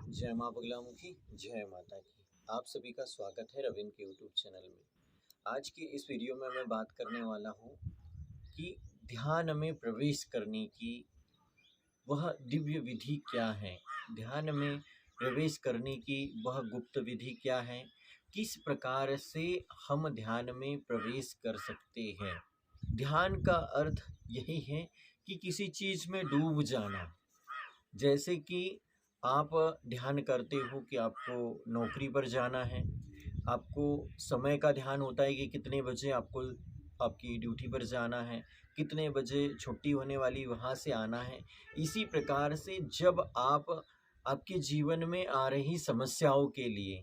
जय माँ बगलामुखी, जय माता की। आप सभी का स्वागत है रविन के यूट्यूब चैनल में। आज की इस वीडियो में मैं बात करने वाला हूँ कि ध्यान में प्रवेश करने की वह दिव्य विधि क्या है। ध्यान में प्रवेश करने की वह गुप्त विधि क्या है, किस प्रकार से हम ध्यान में प्रवेश कर सकते हैं। ध्यान का अर्थ यही है कि किसी चीज़ में डूब जाना। जैसे कि आप ध्यान करते हो कि आपको नौकरी पर जाना है, आपको समय का ध्यान होता है कि कितने बजे आपको आपकी ड्यूटी पर जाना है, कितने बजे छुट्टी होने वाली वहाँ से आना है। इसी प्रकार से जब आप आपके जीवन में आ रही समस्याओं के लिए,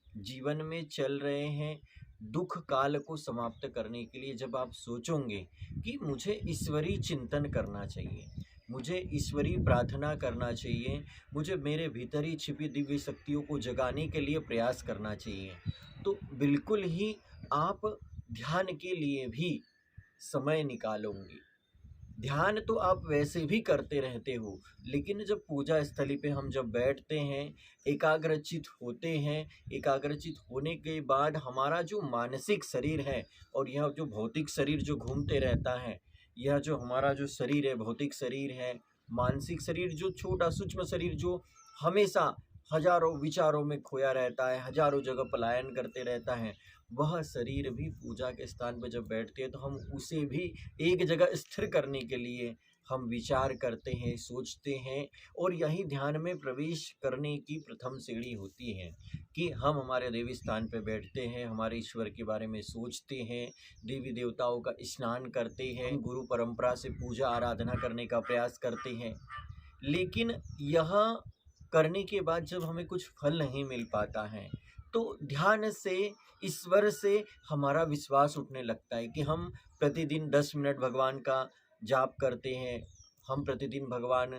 जीवन में चल रहे हैं दुख काल को समाप्त करने के लिए जब आप सोचोगे कि मुझे ईश्वरीय चिंतन करना चाहिए, मुझे ईश्वरीय प्रार्थना करना चाहिए, मुझे मेरे भीतर ही छिपी दिव्य शक्तियों को जगाने के लिए प्रयास करना चाहिए, तो बिल्कुल ही आप ध्यान के लिए भी समय निकालोगे। ध्यान तो आप वैसे भी करते रहते हो, लेकिन जब पूजा स्थली पे हम जब बैठते हैं, एकाग्रचित होते हैं, एकाग्रचित होने के बाद हमारा जो मानसिक शरीर है और यह जो भौतिक शरीर जो घूमते रहता है, यह जो हमारा जो शरीर है, भौतिक शरीर है, मानसिक शरीर जो छोटा सूक्ष्म शरीर जो हमेशा हजारों विचारों में खोया रहता है, हजारों जगह पलायन करते रहता है, वह शरीर भी पूजा के स्थान पर जब बैठते हैं तो हम उसे भी एक जगह स्थिर करने के लिए हम विचार करते हैं, सोचते हैं। और यही ध्यान में प्रवेश करने की प्रथम सीढ़ी होती है कि हम हमारे देवी स्थान पर बैठते हैं, हमारे ईश्वर के बारे में सोचते हैं, देवी देवताओं का स्नान करते हैं, गुरु परंपरा से पूजा आराधना करने का प्रयास करते हैं। लेकिन यह करने के बाद जब हमें कुछ फल नहीं मिल पाता है, तो ध्यान से, ईश्वर से हमारा विश्वास उठने लगता है कि हम प्रतिदिन 10 मिनट भगवान का जाप करते हैं, हम प्रतिदिन भगवान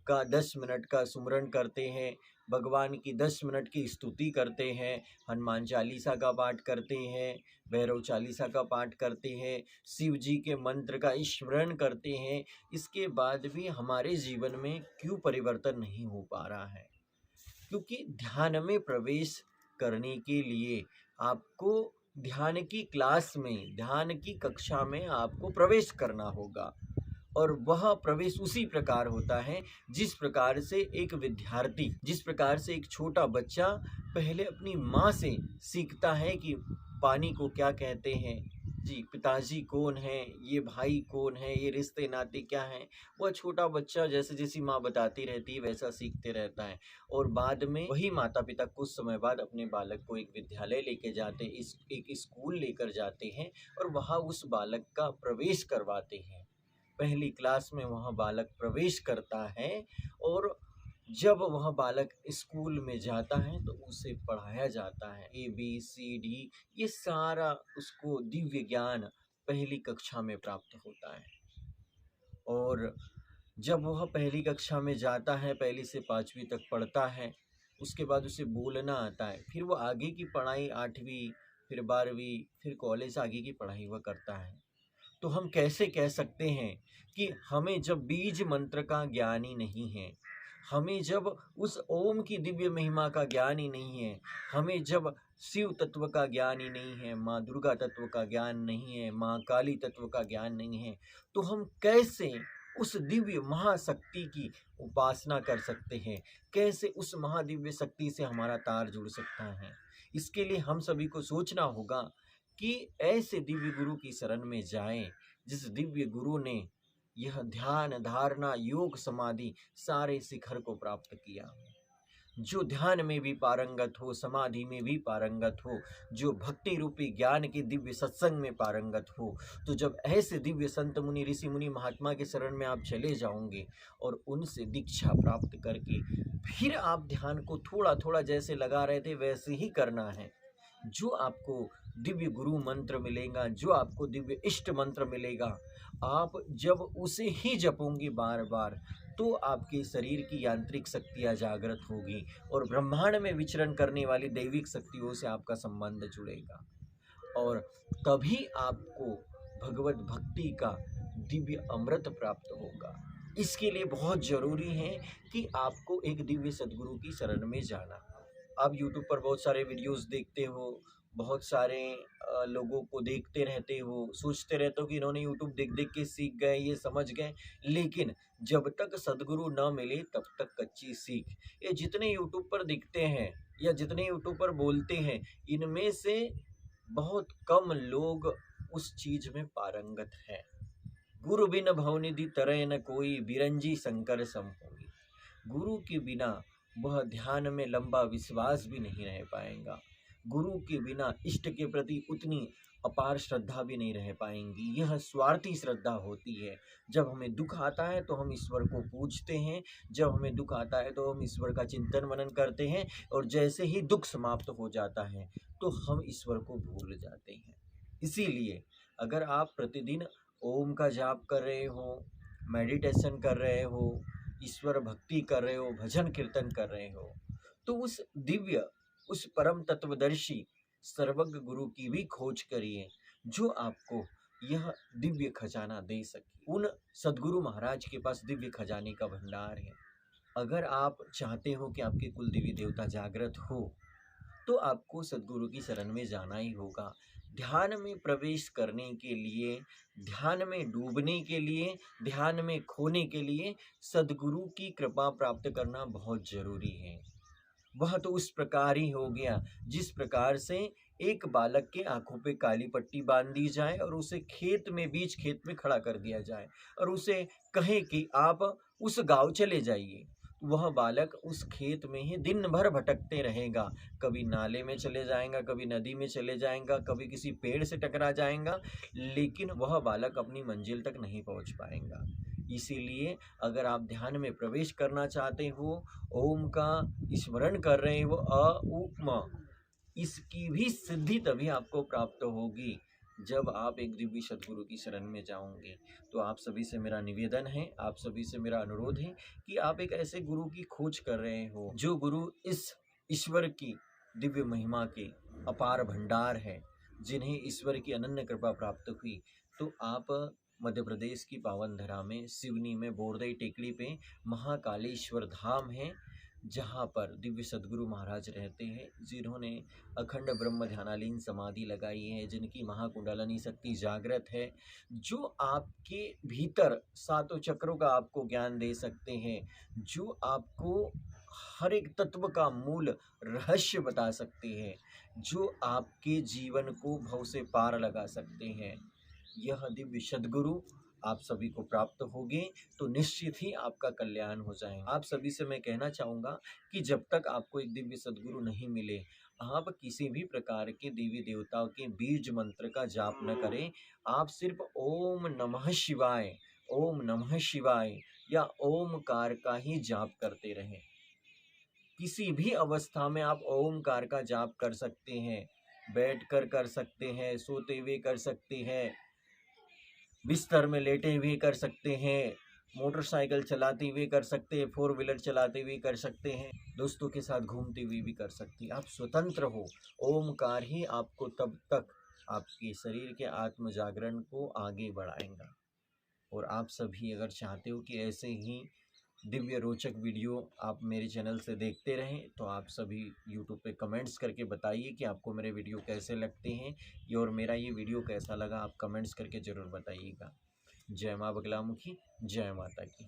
का 10 मिनट का सुमरन करते हैं, भगवान की 10 मिनट की स्तुति करते हैं, हनुमान चालीसा का पाठ करते हैं, भैरव चालीसा का पाठ करते हैं, शिव जी के मंत्र का स्मरण करते हैं। इसके बाद भी हमारे जीवन में क्यों परिवर्तन नहीं हो पा रहा है? क्योंकि ध्यान में प्रवेश करने के लिए आपको ध्यान की क्लास में, ध्यान की कक्षा में आपको प्रवेश करना होगा। और वह प्रवेश उसी प्रकार होता है जिस प्रकार से एक विद्यार्थी, जिस प्रकार से एक छोटा बच्चा पहले अपनी माँ से सीखता है कि पानी को क्या कहते हैं, जी पिताजी कौन है, ये भाई कौन है, ये रिश्ते नाते क्या हैं। वह छोटा बच्चा जैसे जैसी माँ बताती रहती है वैसा सीखते रहता है। और बाद में वही माता पिता कुछ समय बाद अपने बालक को एक विद्यालय लेके जाते, एक स्कूल लेकर जाते हैं और वहाँ उस बालक का प्रवेश करवाते हैं। पहली क्लास में वह बालक प्रवेश करता है और जब वह बालक स्कूल में जाता है तो उसे पढ़ाया जाता है ABCD, ये सारा उसको दिव्य ज्ञान पहली कक्षा में प्राप्त होता है। और जब वह पहली कक्षा में जाता है, पहली से 5वीं तक पढ़ता है, उसके बाद उसे बोलना आता है, फिर वो आगे की पढ़ाई 8वीं, फिर 12वीं, फिर कॉलेज आगे की पढ़ाई वह करता है। तो हम कैसे कह सकते हैं कि हमें जब बीज मंत्र का ज्ञान ही नहीं है, हमें जब उस ओम की दिव्य महिमा का ज्ञान ही नहीं है, हमें जब शिव तत्व का ज्ञान ही नहीं है, माँ दुर्गा तत्व का ज्ञान नहीं है, माँ काली तत्व का ज्ञान नहीं है, तो हम कैसे उस दिव्य महाशक्ति की उपासना कर सकते हैं? कैसे उस महादिव्य शक्ति से हमारा तार जुड़ सकता है? इसके लिए हम सभी को सोचना होगा कि ऐसे दिव्य गुरु की शरण में जाएं, जिस दिव्य गुरु ने यह ध्यान, धारणा, योग, समाधि सारे शिखर को प्राप्त किया, जो ध्यान में भी पारंगत हो, समाधि में भी पारंगत हो, जो भक्ति रूपी ज्ञान के दिव्य सत्संग में पारंगत हो। तो जब ऐसे दिव्य संत मुनि, ऋषि मुनि, महात्मा के शरण में आप चले जाओगे और उनसे दीक्षा प्राप्त करके फिर आप ध्यान को थोड़ा थोड़ा जैसे लगा रहे थे वैसे ही करना है। जो आपको दिव्य गुरु मंत्र मिलेगा, जो आपको दिव्य इष्ट मंत्र मिलेगा, आप जब उसे ही जपोगे बार बार, तो आपके शरीर की यांत्रिक शक्तियाँ जागृत होगी और ब्रह्मांड में विचरण करने वाली दैविक शक्तियों से आपका संबंध जुड़ेगा। और तभी आपको भगवत भक्ति का दिव्य अमृत प्राप्त होगा। इसके लिए बहुत ज़रूरी है कि आपको एक दिव्य सद्गुरु की शरण में जाना। आप यूट्यूब पर बहुत सारे वीडियोस देखते हो, बहुत सारे लोगों को देखते रहते हो, सोचते रहते हो कि इन्होंने यूट्यूब देख-देख के सीख गए, ये समझ गए, लेकिन जब तक सद्गुरु न मिले तब तक कच्ची सीख। ये जितने यूट्यूब पर दिखते हैं या जितने यूट्यूब पर बोलते हैं, इनमें से बहुत कम लोग उस चीज़ में पारंगत हैं। गुरु बिन भवनिधि तरय न कोई, बिरंजी शंकर सम होई। गुरु के बिना वह ध्यान में लंबा विश्वास भी नहीं रह पाएगा। गुरु के बिना इष्ट के प्रति उतनी अपार श्रद्धा भी नहीं रह पाएंगी। यह स्वार्थी श्रद्धा होती है। जब हमें दुख आता है तो हम ईश्वर को पूजते हैं, जब हमें दुख आता है तो हम ईश्वर का चिंतन मनन करते हैं, और जैसे ही दुख समाप्त हो जाता है तो हम ईश्वर को भूल जाते हैं। इसीलिए अगर आप प्रतिदिन ओम का जाप कर रहे हो, मेडिटेशन कर रहे हो, ईश्वर भक्ति कर रहे हो, भजन कीर्तन कर रहे हो, तो उस दिव्य, उस परम तत्वदर्शी सर्वज्ञ गुरु की भी खोज करिए, जो आपको यह दिव्य खजाना दे सके। उन सद्गुरु महाराज के पास दिव्य खजाने का भंडार है। अगर आप चाहते हो कि आपके कुल देवी देवता जागृत हो, तो आपको सद्गुरु की शरण में जाना ही होगा। ध्यान में प्रवेश करने के लिए, ध्यान में डूबने के लिए, ध्यान में खोने के लिए सद्गुरु की कृपा प्राप्त करना बहुत ज़रूरी है। वह तो उस प्रकार ही हो गया जिस प्रकार से एक बालक के आंखों पे काली पट्टी बांध दी जाए और उसे बीच खेत में खड़ा कर दिया जाए और उसे कहे कि आप उस गांव चले जाइए। वह बालक उस खेत में ही दिन भर भटकते रहेगा, कभी नाले में चले जाएगा, कभी नदी में चले जाएगा, कभी किसी पेड़ से टकरा जाएगा, लेकिन वह बालक अपनी मंजिल तक नहीं पहुंच पाएगा। इसीलिए अगर आप ध्यान में प्रवेश करना चाहते हो, ओम का स्मरण कर रहे हो, अ उ म, इसकी भी सिद्धि तभी आपको प्राप्त होगी जब आप एक दिव्य सद्गुरु की शरण में जाओगे। तो आप सभी से मेरा निवेदन है, आप सभी से मेरा अनुरोध है कि आप एक ऐसे गुरु की खोज कर रहे हो, जो गुरु इस ईश्वर की दिव्य महिमा के अपार भंडार है, जिन्हें ईश्वर की अनन्य कृपा प्राप्त हुई। तो आप मध्य प्रदेश की पावन धरा में सिवनी में बोरदई टेकड़ी पे महाकालेश्वर धाम है, जहाँ पर दिव्य सद्गुरु महाराज रहते हैं, जिन्होंने अखंड ब्रह्म ध्यानालीन समाधि लगाई है, जिनकी महाकुंडलिनी शक्ति जागृत है, जो आपके भीतर सातों चक्रों का आपको ज्ञान दे सकते हैं, जो आपको हर एक तत्व का मूल रहस्य बता सकते हैं, जो आपके जीवन को भव से पार लगा सकते हैं। यह दिव्य सद्गुरु आप सभी को प्राप्त होंगे तो निश्चित ही आपका कल्याण हो जाएगा। आप सभी से मैं कहना चाहूँगा कि जब तक आपको एक दिव्य सद्गुरु नहीं मिले, आप किसी भी प्रकार के देवी देवताओं के बीज मंत्र का जाप न करें। आप सिर्फ ओम नमः शिवाय, ओम नमः शिवाय या ओमकार का ही जाप करते रहें। किसी भी अवस्था में आप ओमकार का जाप कर सकते हैं, बैठकर कर सकते हैं, सोते हुए कर सकते हैं, बिस्तर में लेटे हुए कर सकते हैं, मोटरसाइकिल चलाते हुए कर सकते हैं, फोर व्हीलर चलाते हुए कर सकते हैं, दोस्तों के साथ घूमते हुए भी कर सकते हैं। आप स्वतंत्र हो। ओमकार ही आपको तब तक आपके शरीर के आत्म जागरण को आगे बढ़ाएगा। और आप सभी अगर चाहते हो कि ऐसे ही दिव्य रोचक वीडियो आप मेरे चैनल से देखते रहें, तो आप सभी यूट्यूब पे कमेंट्स करके बताइए कि आपको मेरे वीडियो कैसे लगते हैं, और मेरा ये वीडियो कैसा लगा आप कमेंट्स करके ज़रूर बताइएगा। जय माँ बगलामुखी, जय माता की।